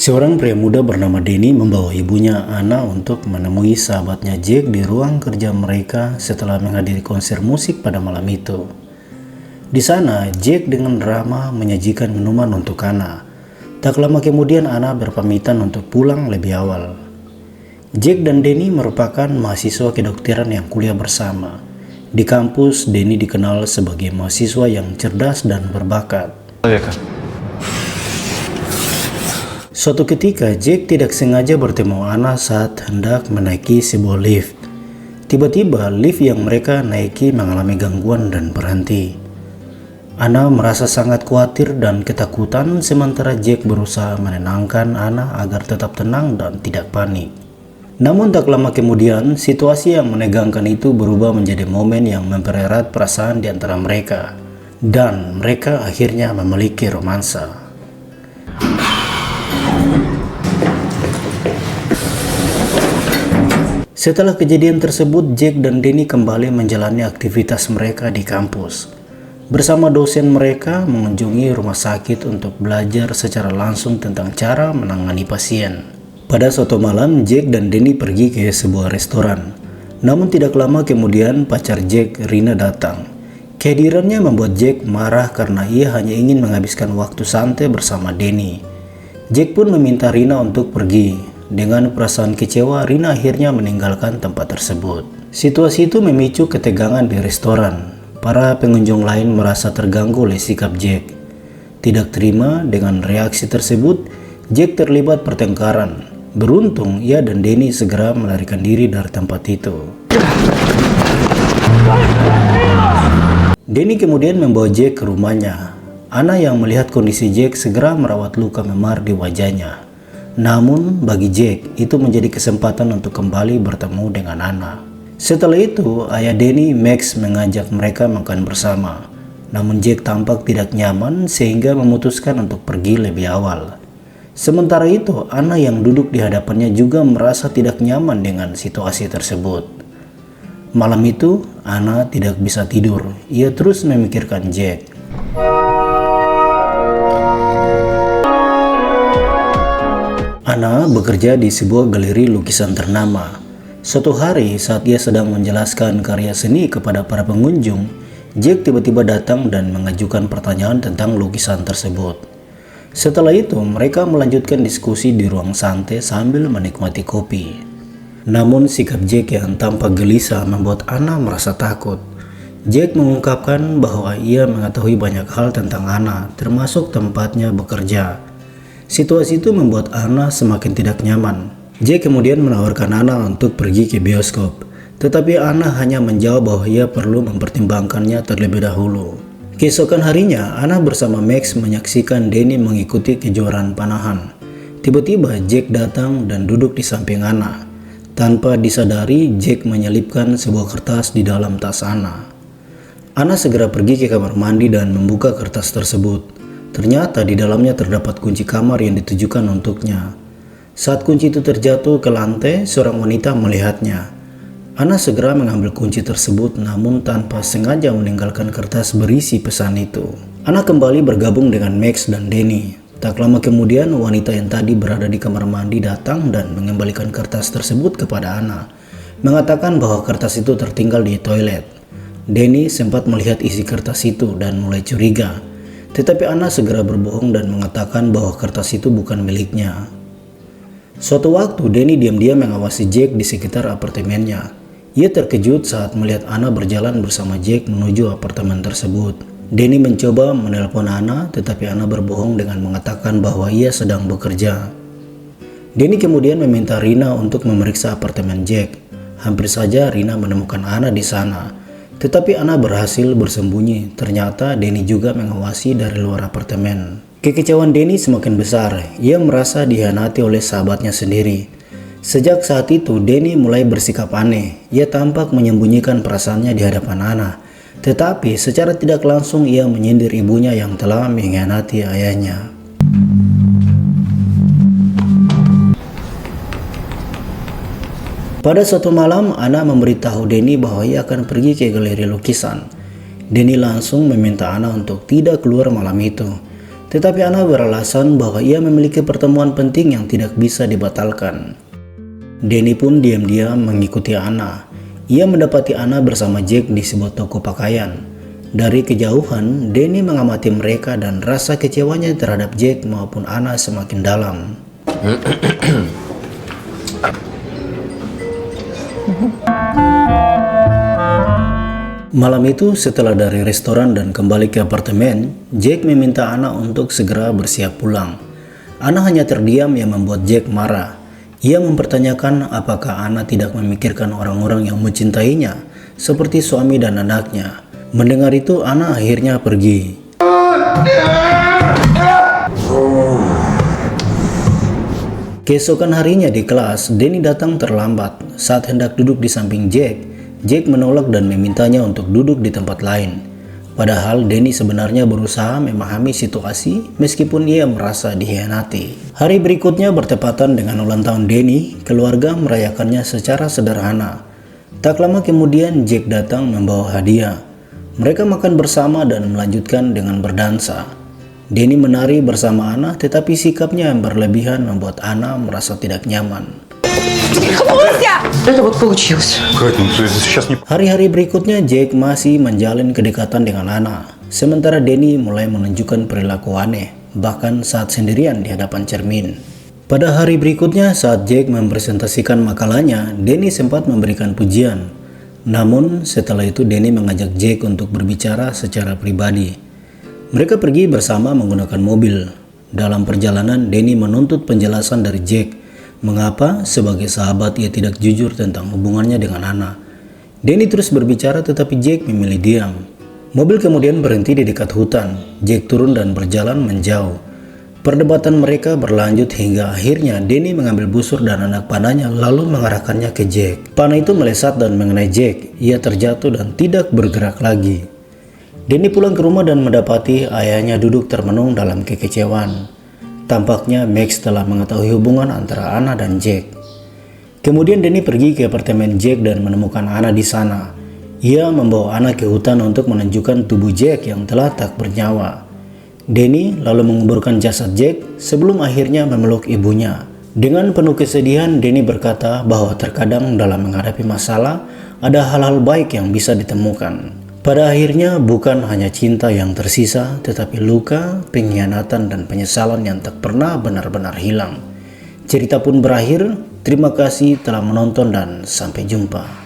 Seorang pria muda bernama Denny membawa ibunya Anna untuk menemui sahabatnya Jack di ruang kerja mereka setelah menghadiri konser musik pada malam itu. Di sana, Jack dengan ramah menyajikan minuman untuk Anna. Tak lama kemudian Anna berpamitan untuk pulang lebih awal. Jack dan Denny merupakan mahasiswa kedokteran yang kuliah bersama. Di kampus, Denny dikenal sebagai mahasiswa yang cerdas dan berbakat. Suatu ketika, Jack tidak sengaja bertemu Anna saat hendak menaiki sebuah lift. Tiba-tiba, lift yang mereka naiki mengalami gangguan dan berhenti. Anna merasa sangat khawatir dan ketakutan, sementara Jack berusaha menenangkan Anna agar tetap tenang dan tidak panik. Namun tak lama kemudian, situasi yang menegangkan itu berubah menjadi momen yang mempererat perasaan di antara mereka. Dan mereka akhirnya memiliki romansa. Setelah kejadian tersebut, Jack dan Denny kembali menjalani aktivitas mereka di kampus. Bersama dosen mereka mengunjungi rumah sakit untuk belajar secara langsung tentang cara menangani pasien. Pada suatu malam, Jack dan Denny pergi ke sebuah restoran. Namun tidak lama kemudian pacar Jack, Rina, datang. Kehadirannya membuat Jack marah karena ia hanya ingin menghabiskan waktu santai bersama Denny. Jack pun meminta Rina untuk pergi. Dengan perasaan kecewa, Rina akhirnya meninggalkan tempat tersebut. Situasi itu memicu ketegangan di restoran. Para pengunjung lain merasa terganggu oleh sikap Jack. Tidak terima dengan reaksi tersebut, Jack terlibat pertengkaran. Beruntung, ia dan Denny segera melarikan diri dari tempat itu. Denny kemudian membawa Jack ke rumahnya. Anna yang melihat kondisi Jack segera merawat luka memar di wajahnya. Namun bagi Jack itu menjadi kesempatan untuk kembali bertemu dengan Anna. Setelah itu ayah Denny, Max, mengajak mereka makan bersama. Namun Jack tampak tidak nyaman sehingga memutuskan untuk pergi lebih awal. Sementara itu Anna yang duduk di hadapannya juga merasa tidak nyaman dengan situasi tersebut. Malam itu Anna tidak bisa tidur. Ia terus memikirkan Jack. Anna bekerja di sebuah galeri lukisan ternama. Suatu hari saat ia sedang menjelaskan karya seni kepada para pengunjung, Jack tiba-tiba datang dan mengajukan pertanyaan tentang lukisan tersebut. Setelah itu mereka melanjutkan diskusi di ruang santai sambil menikmati kopi. Namun sikap Jack yang tampak gelisah membuat Anna merasa takut. Jack mengungkapkan bahwa ia mengetahui banyak hal tentang Anna, termasuk tempatnya bekerja. Situasi itu membuat Anna semakin tidak nyaman. Jack kemudian menawarkan Anna untuk pergi ke bioskop. Tetapi Anna hanya menjawab bahwa ia perlu mempertimbangkannya terlebih dahulu. Keesokan harinya, Anna bersama Max menyaksikan Denny mengikuti kejuaraan panahan. Tiba-tiba Jack datang dan duduk di samping Anna. Tanpa disadari, Jack menyelipkan sebuah kertas di dalam tas Anna. Anna segera pergi ke kamar mandi dan membuka kertas tersebut. Ternyata di dalamnya terdapat kunci kamar yang ditujukan untuknya. Saat kunci itu terjatuh ke lantai, seorang wanita melihatnya. Anna segera mengambil kunci tersebut namun tanpa sengaja meninggalkan kertas berisi pesan itu. Anna kembali bergabung dengan Max dan Denny. Tak lama kemudian wanita yang tadi berada di kamar mandi datang dan mengembalikan kertas tersebut kepada Anna, mengatakan bahwa kertas itu tertinggal di toilet. Denny sempat melihat isi kertas itu dan mulai curiga. Tetapi Anna segera berbohong dan mengatakan bahwa kertas itu bukan miliknya. Suatu waktu Denny diam-diam mengawasi Jack di sekitar apartemennya. Ia terkejut saat melihat Anna berjalan bersama Jack menuju apartemen tersebut. Denny mencoba menelpon Anna, tetapi Anna berbohong dengan mengatakan bahwa ia sedang bekerja. Denny kemudian meminta Rina untuk memeriksa apartemen Jack. Hampir saja Rina menemukan Anna di sana. Tetapi Anna berhasil bersembunyi. Ternyata Denny juga mengawasi dari luar apartemen. Kekecewaan Denny semakin besar. Ia merasa dikhianati oleh sahabatnya sendiri. Sejak saat itu Denny mulai bersikap aneh. Ia tampak menyembunyikan perasaannya di hadapan Anna. Tetapi secara tidak langsung ia menyindir ibunya yang telah mengkhianati ayahnya. Pada suatu malam, Anna memberitahu Denny bahwa ia akan pergi ke galeri lukisan. Denny langsung meminta Anna untuk tidak keluar malam itu. Tetapi Anna beralasan bahwa ia memiliki pertemuan penting yang tidak bisa dibatalkan. Denny pun diam-diam mengikuti Anna. Ia mendapati Anna bersama Jack di sebuah toko pakaian. Dari kejauhan, Denny mengamati mereka dan rasa kecewanya terhadap Jack maupun Anna semakin dalam. Malam itu setelah dari restoran dan kembali ke apartemen, Jack meminta Anna untuk segera bersiap pulang. Anna hanya terdiam yang membuat Jack marah. Ia mempertanyakan apakah Anna tidak memikirkan orang-orang yang mencintainya, seperti suami dan anaknya. Mendengar itu, Anna akhirnya pergi. Keesokan harinya di kelas, Denny datang terlambat. Saat hendak duduk di samping Jack, Jack menolak dan memintanya untuk duduk di tempat lain. Padahal Denny sebenarnya berusaha memahami situasi meskipun ia merasa dikhianati. Hari berikutnya bertepatan dengan ulang tahun Denny, keluarga merayakannya secara sederhana. Tak lama kemudian Jack datang membawa hadiah. Mereka makan bersama dan melanjutkan dengan berdansa. Denny menari bersama Anna, tetapi sikapnya yang berlebihan membuat Anna merasa tidak nyaman. Hari-hari berikutnya Jack masih menjalin kedekatan dengan Anna, sementara Denny mulai menunjukkan perilaku aneh, bahkan saat sendirian di hadapan cermin. Pada hari berikutnya saat Jack mempresentasikan makalahnya, Denny sempat memberikan pujian. Namun setelah itu Denny mengajak Jack untuk berbicara secara pribadi. Mereka pergi bersama menggunakan mobil. Dalam perjalanan Denny menuntut penjelasan dari Jack. Mengapa sebagai sahabat ia tidak jujur tentang hubungannya dengan Anna. Denny terus berbicara tetapi Jack memilih diam. Mobil kemudian berhenti di dekat hutan. Jack turun dan berjalan menjauh. Perdebatan mereka berlanjut hingga akhirnya Denny mengambil busur dan anak panahnya lalu mengarahkannya ke Jack. Panah itu melesat dan mengenai Jack. Ia terjatuh dan tidak bergerak lagi. Denny pulang ke rumah dan mendapati ayahnya duduk termenung dalam kekecewaan. Tampaknya Max telah mengetahui hubungan antara Anna dan Jack. Kemudian Denny pergi ke apartemen Jack dan menemukan Anna di sana. Ia membawa Anna ke hutan untuk menunjukkan tubuh Jack yang telah tak bernyawa. Denny lalu menguburkan jasad Jack sebelum akhirnya memeluk ibunya. Dengan penuh kesedihan, Denny berkata bahwa terkadang dalam menghadapi masalah ada hal-hal baik yang bisa ditemukan. Pada akhirnya bukan hanya cinta yang tersisa, tetapi luka, pengkhianatan, dan penyesalan yang tak pernah benar-benar hilang. Cerita pun berakhir. Terima kasih telah menonton dan sampai jumpa.